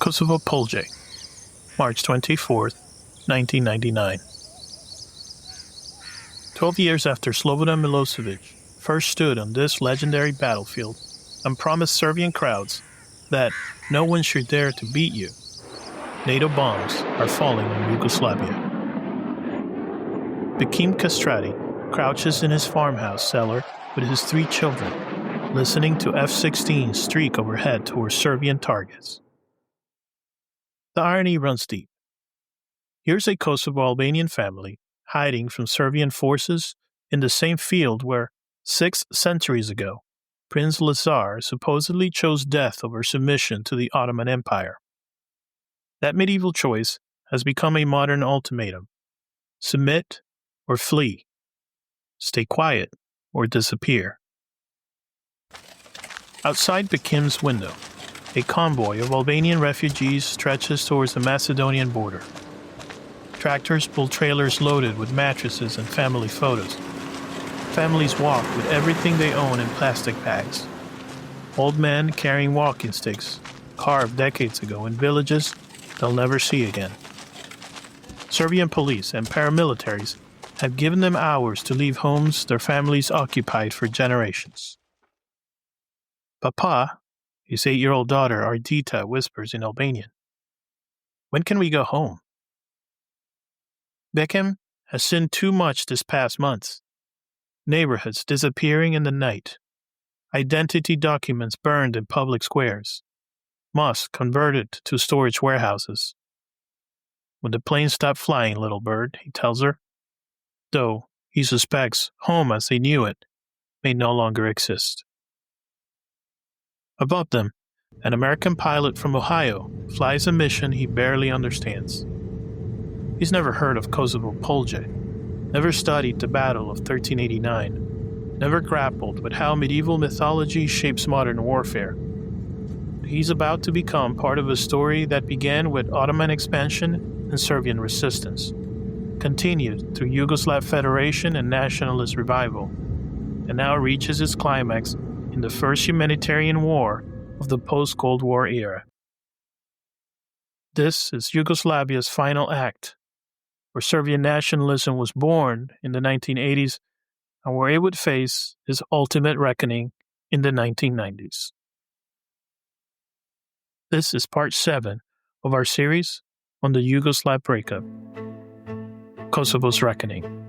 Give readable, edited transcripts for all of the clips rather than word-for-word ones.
Kosovo Polje, March 24, 1999. 12 years after Slobodan Milosevic first stood on this legendary battlefield and promised Serbian crowds that no one should dare to beat you, NATO bombs are falling in Yugoslavia. Bekim Kastrati crouches in his farmhouse cellar with his 3 children, listening to F-16s streak overhead towards Serbian targets. The irony runs deep. Here's a Kosovo-Albanian family hiding from Serbian forces in the same field where, 6 centuries ago, Prince Lazar supposedly chose death over submission to the Ottoman Empire. That medieval choice has become a modern ultimatum: submit or flee, stay quiet or disappear. Outside Bekim's window, a convoy of Albanian refugees stretches towards the Macedonian border. Tractors pull trailers loaded with mattresses and family photos. Families walk with everything they own in plastic bags. Old men carrying walking sticks, carved decades ago in villages they'll never see again. Serbian police and paramilitaries have given them hours to leave homes their families occupied for generations. Papa, his 8-year-old daughter Ardita whispers in Albanian, "When can we go home?" Bekim has sinned too much this past month. Neighborhoods disappearing in the night. Identity documents burned in public squares. Mosques converted to storage warehouses. When the plane stopped flying, little bird, he tells her, though he suspects home as they knew it may no longer exist. Above them, an American pilot from Ohio flies a mission he barely understands. He's never heard of Kosovo Polje, never studied the Battle of 1389, never grappled with how medieval mythology shapes modern warfare. He's about to become part of a story that began with Ottoman expansion and Serbian resistance, continued through Yugoslav Federation and nationalist revival, and now reaches its climax in the first humanitarian war of the post-Cold War era. This is Yugoslavia's final act, where Serbian nationalism was born in the 1980s and where it would face its ultimate reckoning in the 1990s. This is part 7 of our series on the Yugoslav breakup, Kosovo's reckoning.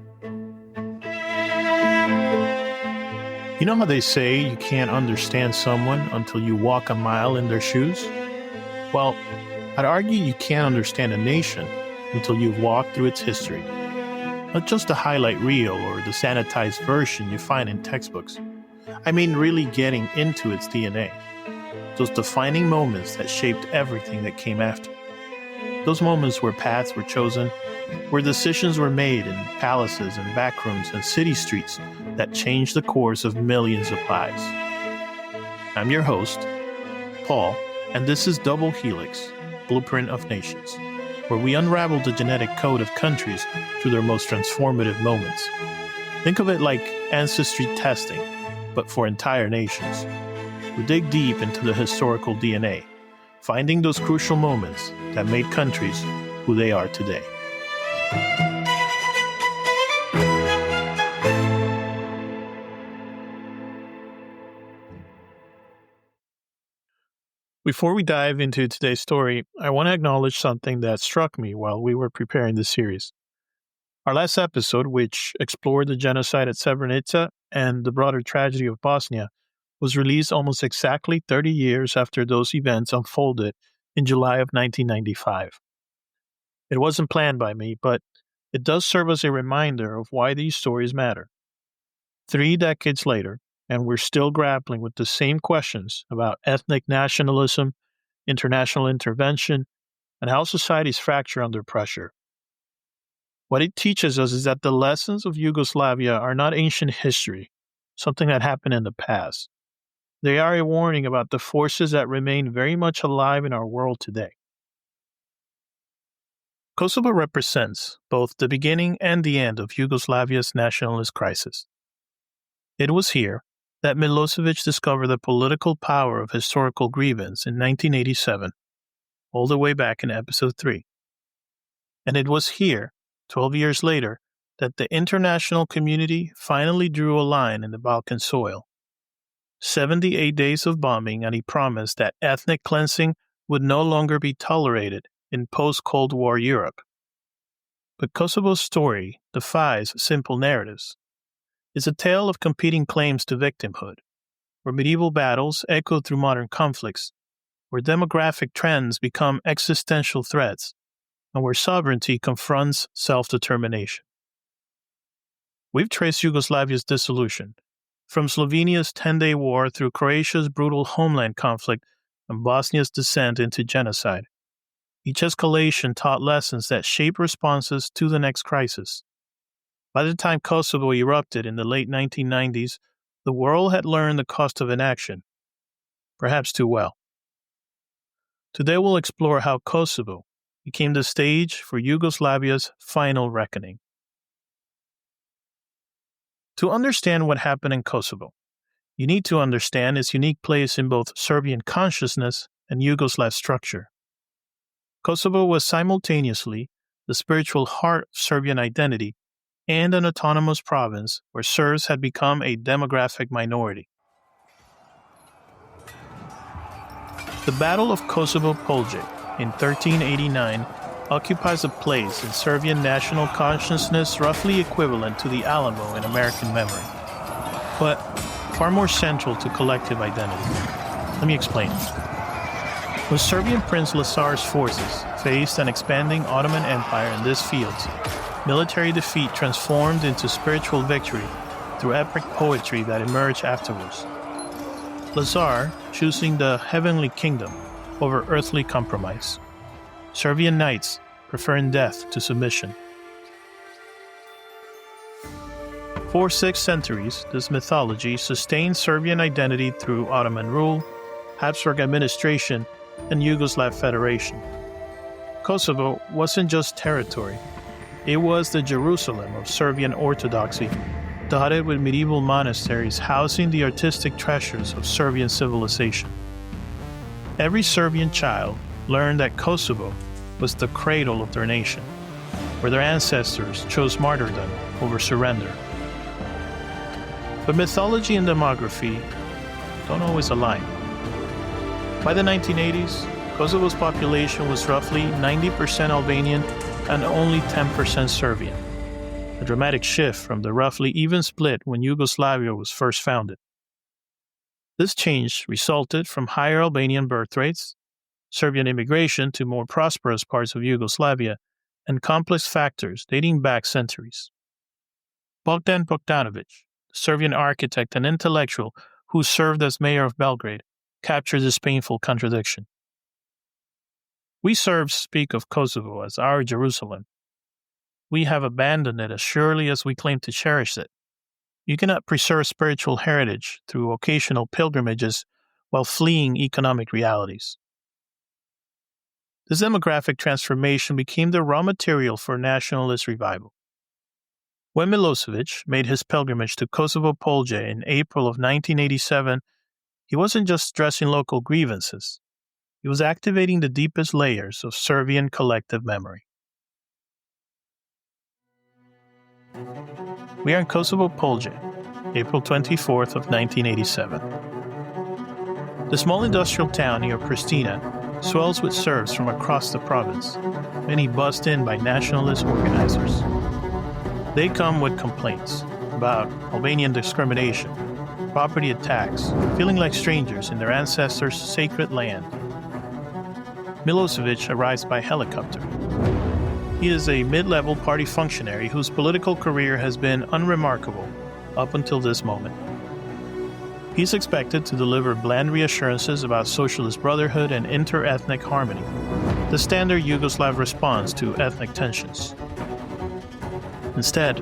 You know how they say you can't understand someone until you walk a mile in their shoes? Well, I'd argue you can't understand a nation until you've walked through its history. Not just the highlight reel or the sanitized version you find in textbooks. I mean really getting into its DNA. Those defining moments that shaped everything that came after. Those moments where paths were chosen, where decisions were made in palaces and backrooms and city streets that changed the course of millions of lives. I'm your host, Paul, and this is Double Helix, Blueprint of Nations, where we unravel the genetic code of countries through their most transformative moments. Think of it like ancestry testing, but for entire nations. We dig deep into the historical DNA, finding those crucial moments that made countries who they are today. Before we dive into today's story, I want to acknowledge something that struck me while we were preparing this series. Our last episode, which explored the genocide at Srebrenica and the broader tragedy of Bosnia, was released almost exactly 30 years after those events unfolded in July of 1995. It wasn't planned by me, but it does serve as a reminder of why these stories matter. 3 decades later, and we're still grappling with the same questions about ethnic nationalism, international intervention, and how societies fracture under pressure. What it teaches us is that the lessons of Yugoslavia are not ancient history, something that happened in the past. They are a warning about the forces that remain very much alive in our world today. Kosovo represents both the beginning and the end of Yugoslavia's nationalist crisis. It was here that Milosevic discovered the political power of historical grievance in 1987, all the way back in episode 3. And it was here, 12 years later, that the international community finally drew a line in the Balkan soil. 78 days of bombing, and he promised that ethnic cleansing would no longer be tolerated in post-Cold War Europe. But Kosovo's story defies simple narratives. It's a tale of competing claims to victimhood, where medieval battles echo through modern conflicts, where demographic trends become existential threats, and where sovereignty confronts self-determination. We've traced Yugoslavia's dissolution, from Slovenia's 10-day war through Croatia's brutal homeland conflict and Bosnia's descent into genocide. Each escalation taught lessons that shape responses to the next crisis. By the time Kosovo erupted in the late 1990s, the world had learned the cost of inaction, perhaps too well. Today we'll explore how Kosovo became the stage for Yugoslavia's final reckoning. To understand what happened in Kosovo, you need to understand its unique place in both Serbian consciousness and Yugoslav structure. Kosovo was simultaneously the spiritual heart of Serbian identity and an autonomous province where Serbs had become a demographic minority. The Battle of Kosovo-Polje in 1389 occupies a place in Serbian national consciousness roughly equivalent to the Alamo in American memory, but far more central to collective identity. Let me explain. When Serbian Prince Lazar's forces faced an expanding Ottoman Empire in this field, military defeat transformed into spiritual victory through epic poetry that emerged afterwards. Lazar choosing the heavenly kingdom over earthly compromise. Serbian knights preferring death to submission. For 6 centuries, this mythology sustained Serbian identity through Ottoman rule, Habsburg administration, and Yugoslav Federation. Kosovo wasn't just territory, it was the Jerusalem of Serbian Orthodoxy, dotted with medieval monasteries housing the artistic treasures of Serbian civilization. Every Serbian child learned that Kosovo was the cradle of their nation, where their ancestors chose martyrdom over surrender. But mythology and demography don't always align. By the 1980s, Kosovo's population was roughly 90% Albanian and only 10% Serbian, a dramatic shift from the roughly even split when Yugoslavia was first founded. This change resulted from higher Albanian birth rates, Serbian immigration to more prosperous parts of Yugoslavia, and complex factors dating back centuries. Bogdan Bogdanovic, the Serbian architect and intellectual who served as mayor of Belgrade, captured this painful contradiction. We Serbs speak of Kosovo as our Jerusalem. We have abandoned it as surely as we claim to cherish it. You cannot preserve spiritual heritage through occasional pilgrimages while fleeing economic realities. This demographic transformation became the raw material for nationalist revival. When Milosevic made his pilgrimage to Kosovo-Polje in April of 1987, he wasn't just addressing local grievances. He was activating the deepest layers of Serbian collective memory. We are in Kosovo-Polje, April 24th of 1987. The small industrial town near Pristina swells with Serbs from across the province, many bussed in by nationalist organizers. They come with complaints about Albanian discrimination, property attacks, feeling like strangers in their ancestors' sacred land. Milosevic arrives by helicopter. He is a mid-level party functionary whose political career has been unremarkable up until this moment. He's expected to deliver bland reassurances about socialist brotherhood and inter-ethnic harmony, the standard Yugoslav response to ethnic tensions. Instead,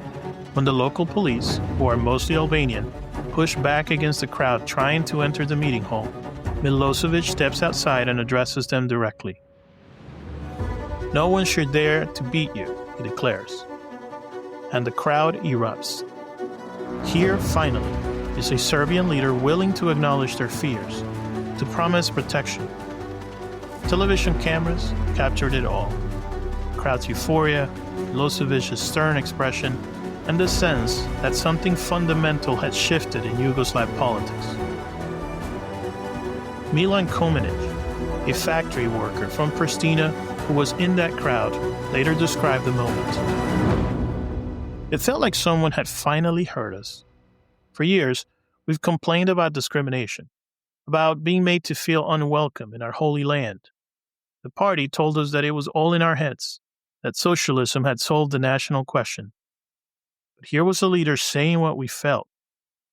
when the local police, who are mostly Albanian, push back against the crowd trying to enter the meeting hall, Milosevic steps outside and addresses them directly. "No one should dare to beat you," he declares. And the crowd erupts. Here, finally, is a Serbian leader willing to acknowledge their fears, to promise protection. Television cameras captured it all. The crowd's euphoria, Milosevic's stern expression, and the sense that something fundamental had shifted in Yugoslav politics. Milan Kominic, a factory worker from Pristina who was in that crowd, later described the moment. It felt like someone had finally heard us. For years, we've complained about discrimination, about being made to feel unwelcome in our holy land. The party told us that it was all in our heads, that socialism had solved the national question. But here was a leader saying what we felt,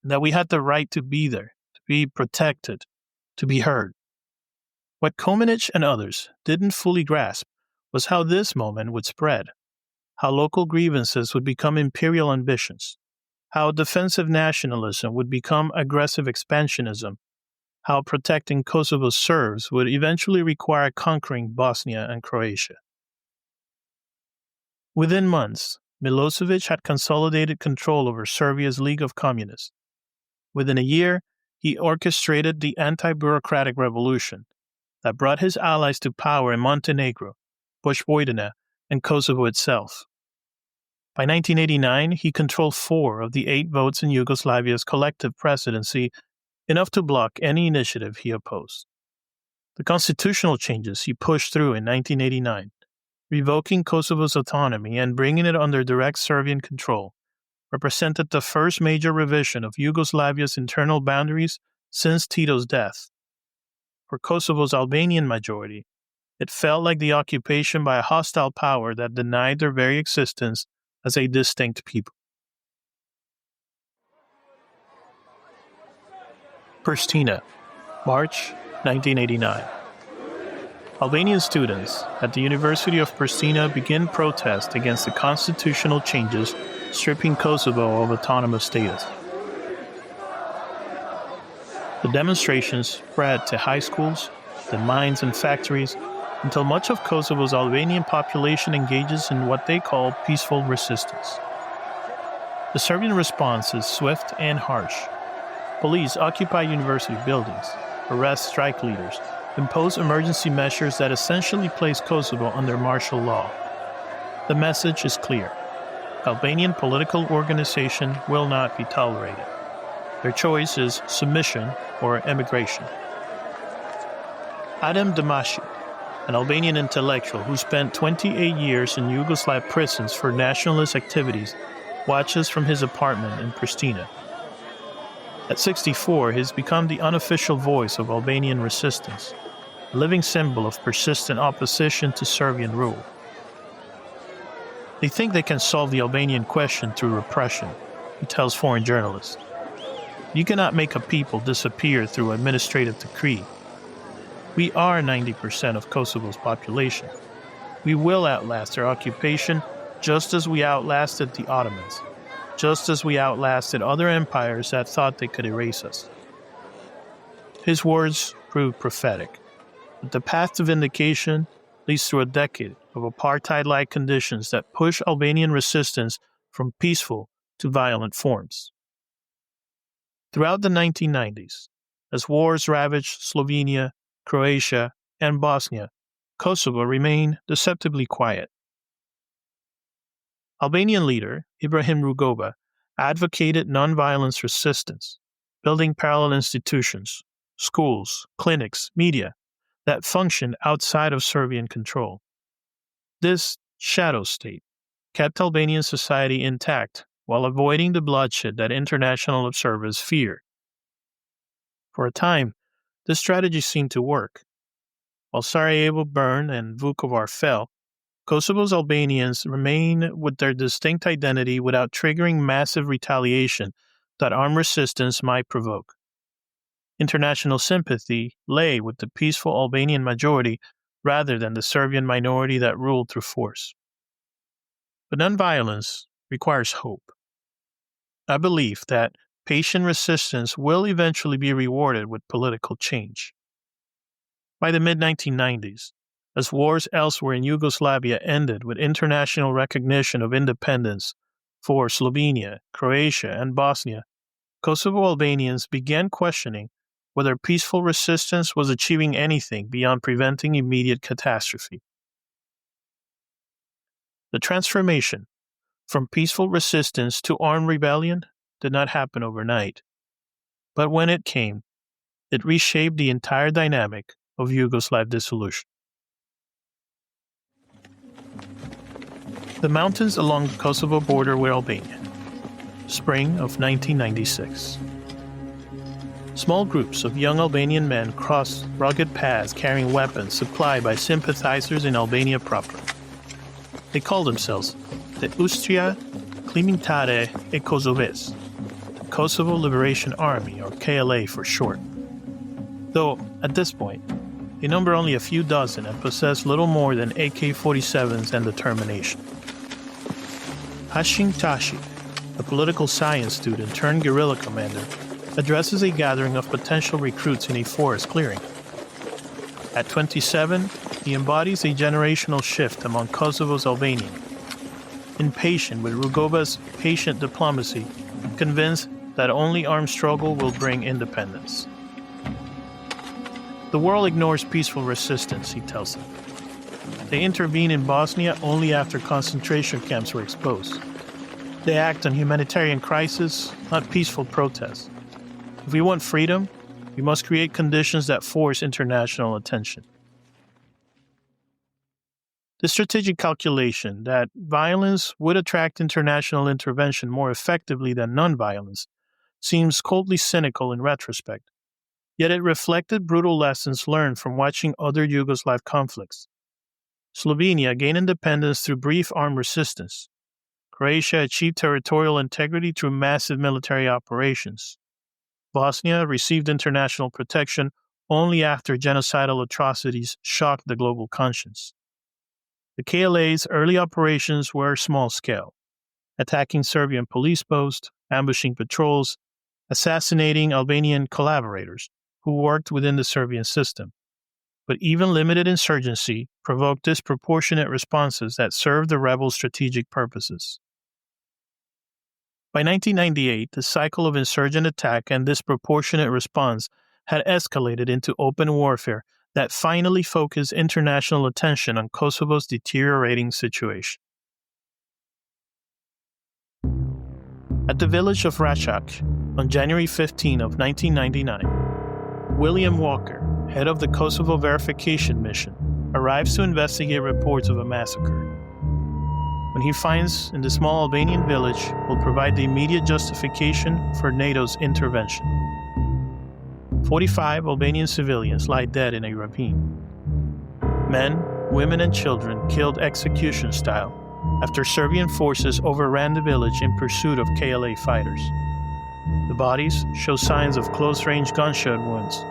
and that we had the right to be there, to be protected, to be heard. What Kominic and others didn't fully grasp was how this moment would spread, how local grievances would become imperial ambitions, how defensive nationalism would become aggressive expansionism, how protecting Kosovo's Serbs would eventually require conquering Bosnia and Croatia. Within months, Milosevic had consolidated control over Serbia's League of Communists. Within a year, he orchestrated the anti-bureaucratic revolution that brought his allies to power in Montenegro, Vojvodina, and Kosovo itself. By 1989, he controlled 4 of the 8 votes in Yugoslavia's collective presidency, enough to block any initiative he opposed. The constitutional changes he pushed through in 1989, revoking Kosovo's autonomy and bringing it under direct Serbian control, represented the first major revision of Yugoslavia's internal boundaries since Tito's death. For Kosovo's Albanian majority, it felt like the occupation by a hostile power that denied their very existence as a distinct people. Pristina, March 1989. Albanian students at the University of Pristina began protest against the constitutional changes stripping Kosovo of autonomous status. The demonstrations spread to high schools, then mines and factories, until much of Kosovo's Albanian population engages in what they call peaceful resistance. The Serbian response is swift and harsh. Police occupy university buildings, arrest strike leaders, impose emergency measures that essentially place Kosovo under martial law. The message is clear. Albanian political organization will not be tolerated. Their choice is submission or emigration. Adem Demashi, an Albanian intellectual who spent 28 years in Yugoslav prisons for nationalist activities, watches from his apartment in Pristina. At 64, he's become the unofficial voice of Albanian resistance, a living symbol of persistent opposition to Serbian rule. They think they can solve the Albanian question through repression, he tells foreign journalists. You cannot make a people disappear through administrative decree. We are 90% of Kosovo's population. We will outlast their occupation just as we outlasted the Ottomans, just as we outlasted other empires that thought they could erase us. His words proved prophetic, but the path to vindication leads through a decade of apartheid-like conditions that push Albanian resistance from peaceful to violent forms. Throughout the 1990s, as wars ravaged Slovenia, Croatia, and Bosnia, Kosovo remained deceptively quiet. Albanian leader Ibrahim Rugova advocated nonviolence resistance, building parallel institutions, schools, clinics, media that functioned outside of Serbian control. This shadow state kept Albanian society intact while avoiding the bloodshed that international observers feared. For a time, this strategy seemed to work. While Sarajevo burned and Vukovar fell, Kosovo's Albanians remained with their distinct identity without triggering massive retaliation that armed resistance might provoke. International sympathy lay with the peaceful Albanian majority rather than the Serbian minority that ruled through force. But nonviolence requires hope. I believe that patient resistance will eventually be rewarded with political change. By the mid-1990s, as wars elsewhere in Yugoslavia ended with international recognition of independence for Slovenia, Croatia, and Bosnia, Kosovo Albanians began questioning whether peaceful resistance was achieving anything beyond preventing immediate catastrophe. The transformation from peaceful resistance to armed rebellion did not happen overnight, but when it came, it reshaped the entire dynamic of Yugoslav dissolution. The mountains along the Kosovo border with Albania. Spring of 1996. Small groups of young Albanian men crossed rugged paths carrying weapons supplied by sympathizers in Albania proper. They called themselves the Ustria Klimentare e Kosoves, the Kosovo Liberation Army, or KLA for short. Though, at this point, they number only a few dozen and possess little more than AK-47s and determination. Hashim Tashi, a political science student turned guerrilla commander, addresses a gathering of potential recruits in a forest clearing. At 27, he embodies a generational shift among Kosovo's Albanians. Impatient with Rugova's patient diplomacy, convinced that only armed struggle will bring independence. The world ignores peaceful resistance, he tells them. They intervene in Bosnia only after concentration camps were exposed. They act on humanitarian crisis, not peaceful protests. If we want freedom, we must create conditions that force international attention. The strategic calculation that violence would attract international intervention more effectively than nonviolence seems coldly cynical in retrospect, yet it reflected brutal lessons learned from watching other Yugoslav conflicts. Slovenia gained independence through brief armed resistance. Croatia achieved territorial integrity through massive military operations. Bosnia received international protection only after genocidal atrocities shocked the global conscience. The KLA's early operations were small-scale, attacking Serbian police posts, ambushing patrols, assassinating Albanian collaborators who worked within the Serbian system. But even limited insurgency provoked disproportionate responses that served the rebels' strategic purposes. By 1998, the cycle of insurgent attack and disproportionate response had escalated into open warfare that finally focused international attention on Kosovo's deteriorating situation. At the village of Račak, on January 15 of 1999, William Walker, head of the Kosovo Verification Mission, arrives to investigate reports of a massacre. When he finds in the small Albanian village will provide the immediate justification for NATO's intervention. 45 Albanian civilians lie dead in a ravine. Men, women, and children killed execution style after Serbian forces overran the village in pursuit of KLA fighters. The bodies show signs of close-range gunshot wounds,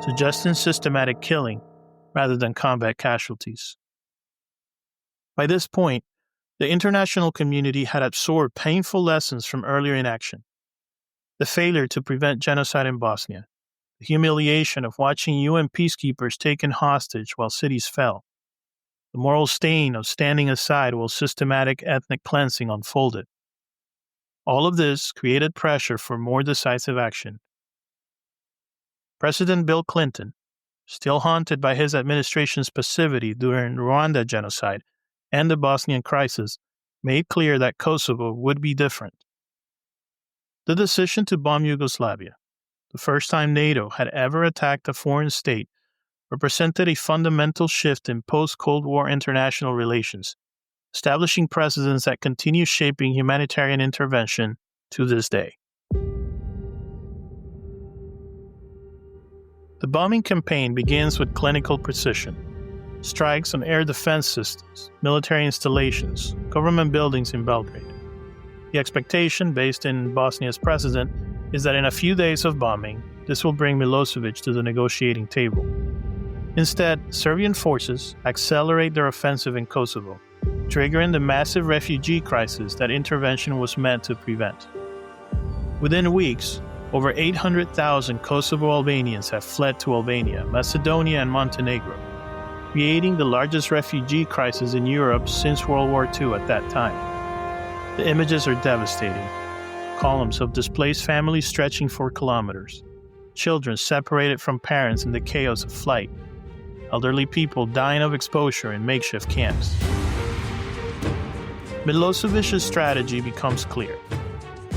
suggesting systematic killing rather than combat casualties. By this point, the international community had absorbed painful lessons from earlier inaction. The failure to prevent genocide in Bosnia, the humiliation of watching UN peacekeepers taken hostage while cities fell, the moral stain of standing aside while systematic ethnic cleansing unfolded. All of this created pressure for more decisive action. President Bill Clinton, still haunted by his administration's passivity during Rwanda genocide and the Bosnian crisis, made clear that Kosovo would be different. The decision to bomb Yugoslavia, the first time NATO had ever attacked a foreign state, represented a fundamental shift in post-Cold War international relations, establishing precedents that continue shaping humanitarian intervention to this day. The bombing campaign begins with clinical precision. Strikes on air defense systems, military installations, government buildings in Belgrade. The expectation, based in Bosnia's precedent, is that in a few days of bombing, this will bring Milosevic to the negotiating table. Instead, Serbian forces accelerate their offensive in Kosovo, triggering the massive refugee crisis that intervention was meant to prevent. Within weeks, over 800,000 Kosovo Albanians have fled to Albania, Macedonia, and Montenegro, creating the largest refugee crisis in Europe since World War II at that time. The images are devastating. Columns of displaced families stretching for kilometers. children separated from parents in the chaos of flight, elderly people dying of exposure in makeshift camps. Milosevic's strategy becomes clear.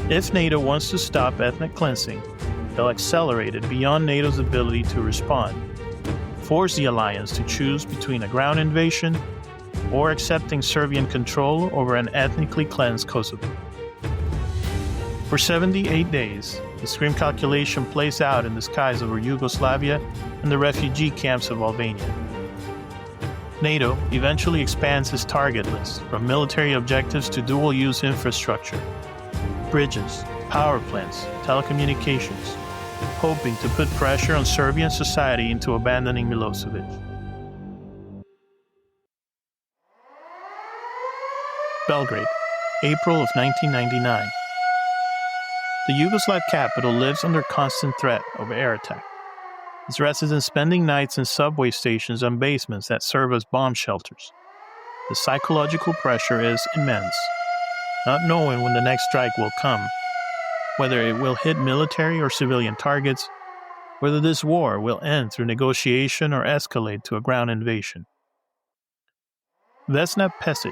If NATO wants to stop ethnic cleansing, they'll accelerate it beyond NATO's ability to respond, force the alliance to choose between a ground invasion or accepting Serbian control over an ethnically cleansed Kosovo. For 78 days, the Scream calculation plays out in the skies over Yugoslavia and the refugee camps of Albania. NATO eventually expands its target list from military objectives to dual-use infrastructure, bridges, power plants, telecommunications, hoping to put pressure on Serbian society into abandoning Milosevic. Belgrade, April of 1999. The Yugoslav capital lives under constant threat of air attack, its residents spending nights in subway stations and basements that serve as bomb shelters. The psychological pressure is immense, not knowing when the next strike will come, whether it will hit military or civilian targets, whether this war will end through negotiation or escalate to a ground invasion. Vesna Pesic,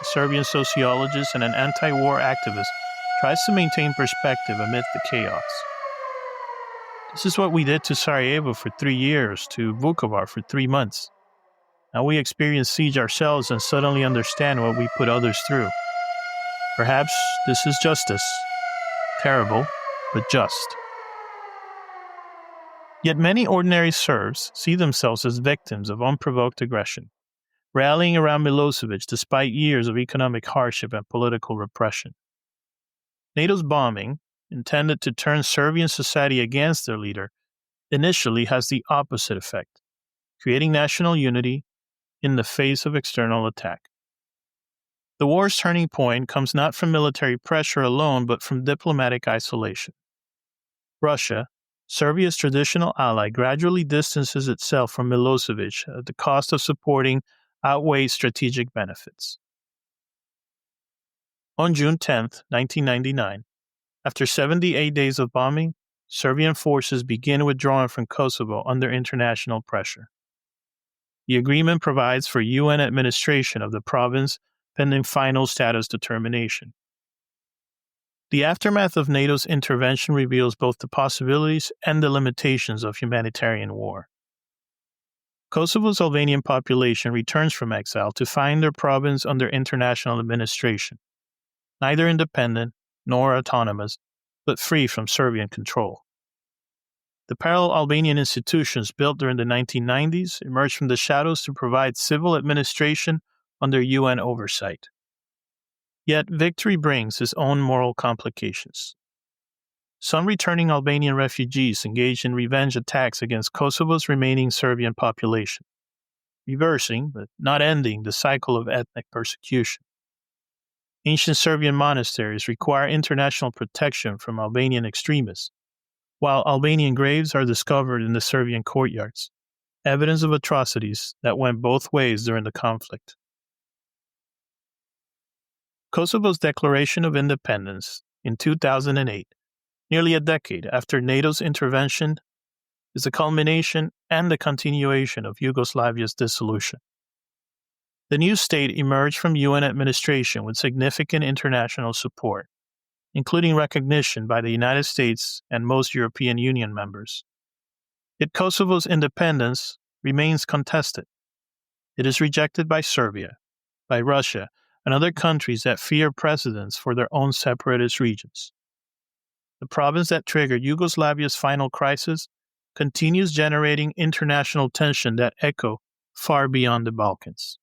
a Serbian sociologist and an anti-war activist, tries to maintain perspective amid the chaos. This is what we did to Sarajevo for 3 years, to Vukovar for 3 months. Now we experience siege ourselves and suddenly understand what we put others through. Perhaps this is justice. Terrible, but just. Yet many ordinary Serbs see themselves as victims of unprovoked aggression, rallying around Milosevic despite years of economic hardship and political repression. NATO's bombing, intended to turn Serbian society against their leader, initially has the opposite effect, creating national unity in the face of external attack. The war's turning point comes not from military pressure alone, but from diplomatic isolation. Russia, Serbia's traditional ally, gradually distances itself from Milosevic at the cost of supporting outweighs strategic benefits. On June 10, 1999, after 78 days of bombing, Serbian forces begin withdrawing from Kosovo under international pressure. The agreement provides for UN administration of the province pending final status determination. The aftermath of NATO's intervention reveals both the possibilities and the limitations of humanitarian war. Kosovo's Albanian population returns from exile to find their province under international administration, neither independent nor autonomous, but free from Serbian control. The parallel Albanian institutions built during the 1990s emerged from the shadows to provide civil administration under UN oversight. Yet victory brings its own moral complications. Some returning Albanian refugees engaged in revenge attacks against Kosovo's remaining Serbian population, reversing, but not ending, the cycle of ethnic persecution. Ancient Serbian monasteries require international protection from Albanian extremists, while Albanian graves are discovered in the Serbian courtyards, evidence of atrocities that went both ways during the conflict. Kosovo's declaration of independence in 2008, nearly a decade after NATO's intervention, is the culmination and the continuation of Yugoslavia's dissolution. The new state emerged from UN administration with significant international support, including recognition by the United States and most European Union members. Yet Kosovo's independence remains contested. It is rejected by Serbia, by Russia, and other countries that fear precedents for their own separatist regions. The province that triggered Yugoslavia's final crisis continues generating international tension that echo far beyond the Balkans.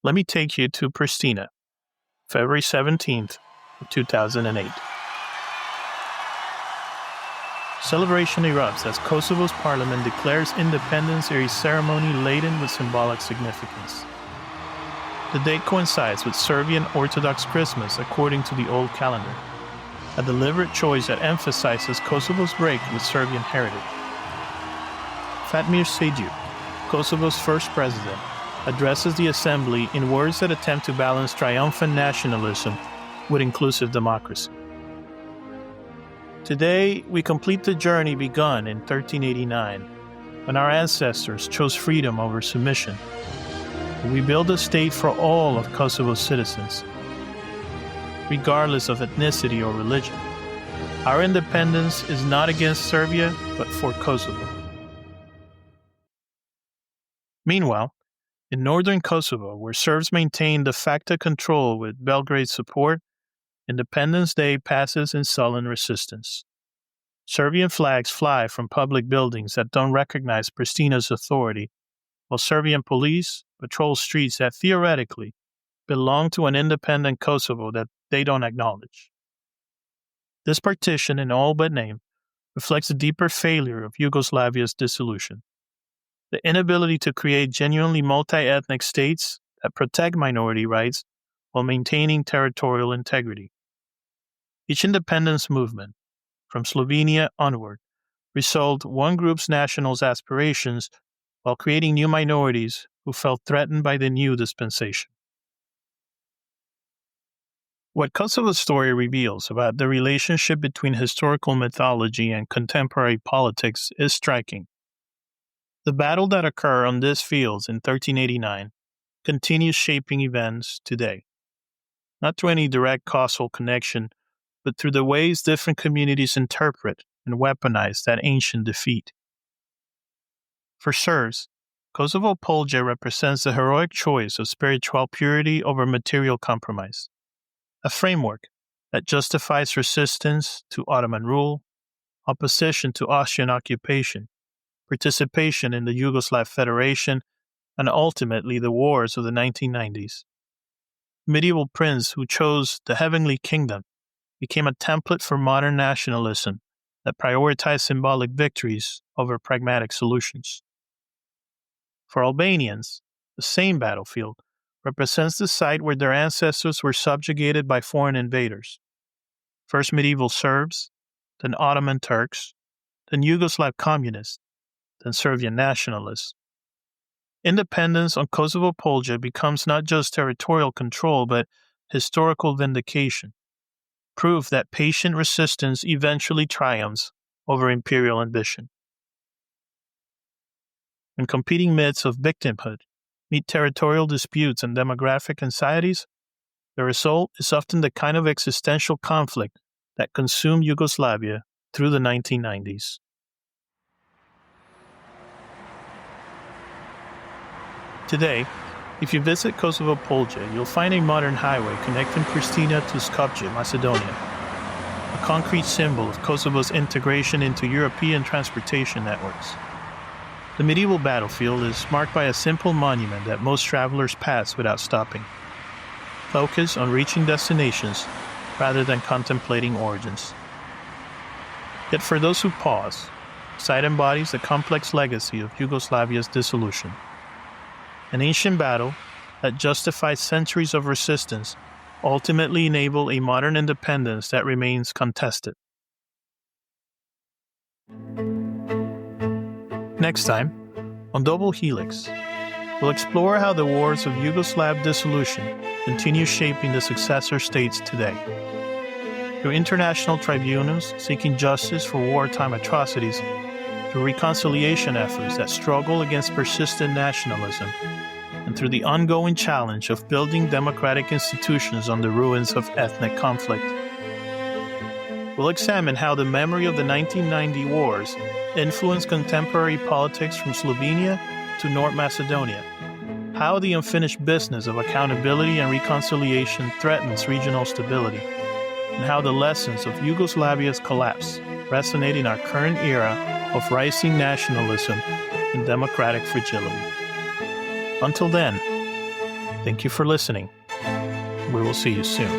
Let me take you to Pristina, February 17th, 2008. Celebration erupts as Kosovo's parliament declares independence in a ceremony laden with symbolic significance. The date coincides with Serbian Orthodox Christmas according to the old calendar, a deliberate choice that emphasizes Kosovo's break with Serbian heritage. Fatmir Sejdic, Kosovo's first president, addresses the assembly in words that attempt to balance triumphant nationalism with inclusive democracy. Today, we complete the journey begun in 1389, when our ancestors chose freedom over submission. We build a state for all of Kosovo's citizens, regardless of ethnicity or religion. Our independence is not against Serbia, but for Kosovo. Meanwhile, in northern Kosovo, where Serbs maintain de facto control with Belgrade's support, Independence Day passes in sullen resistance. Serbian flags fly from public buildings that don't recognize Pristina's authority, while Serbian police patrol streets that theoretically belong to an independent Kosovo that they don't acknowledge. This partition, in all but name, reflects a deeper failure of Yugoslavia's dissolution. The inability to create genuinely multi-ethnic states that protect minority rights while maintaining territorial integrity. Each independence movement, from Slovenia onward, resolved one group's national aspirations while creating new minorities who felt threatened by the new dispensation. What Kosovo's story reveals about the relationship between historical mythology and contemporary politics is striking. The battle that occurred on these fields in 1389 continues shaping events today, not through any direct causal connection, but through the ways different communities interpret and weaponize that ancient defeat. For Serbs, Kosovo Polje represents the heroic choice of spiritual purity over material compromise, a framework that justifies resistance to Ottoman rule, opposition to Austrian occupation, participation in the Yugoslav Federation, and ultimately the wars of the 1990s. Medieval prince who chose the heavenly kingdom became a template for modern nationalism that prioritized symbolic victories over pragmatic solutions. For Albanians, the same battlefield represents the site where their ancestors were subjugated by foreign invaders. First medieval Serbs, then Ottoman Turks, then Yugoslav communists, then Serbian nationalists. Independence on Kosovo Polje becomes not just territorial control, but historical vindication, proof that patient resistance eventually triumphs over imperial ambition. When competing myths of victimhood meet territorial disputes and demographic anxieties, the result is often the kind of existential conflict that consumed Yugoslavia through the 1990s. Today, if you visit Kosovo Polje, you'll find a modern highway connecting Pristina to Skopje, Macedonia, a concrete symbol of Kosovo's integration into European transportation networks. The medieval battlefield is marked by a simple monument that most travelers pass without stopping, focused on reaching destinations rather than contemplating origins. Yet for those who pause, the site embodies the complex legacy of Yugoslavia's dissolution. An ancient battle that justifies centuries of resistance ultimately enabled a modern independence that remains contested. Next time, on Double Helix, we'll explore how the wars of Yugoslav dissolution continue shaping the successor states today. Through international tribunals seeking justice for wartime atrocities, through reconciliation efforts that struggle against persistent nationalism, and through the ongoing challenge of building democratic institutions on the ruins of ethnic conflict. We'll examine how the memory of the 1990 wars influenced contemporary politics from Slovenia to North Macedonia, how the unfinished business of accountability and reconciliation threatens regional stability, and how the lessons of Yugoslavia's collapse resonate in our current era of rising nationalism and democratic fragility. Until then, thank you for listening. We will see you soon.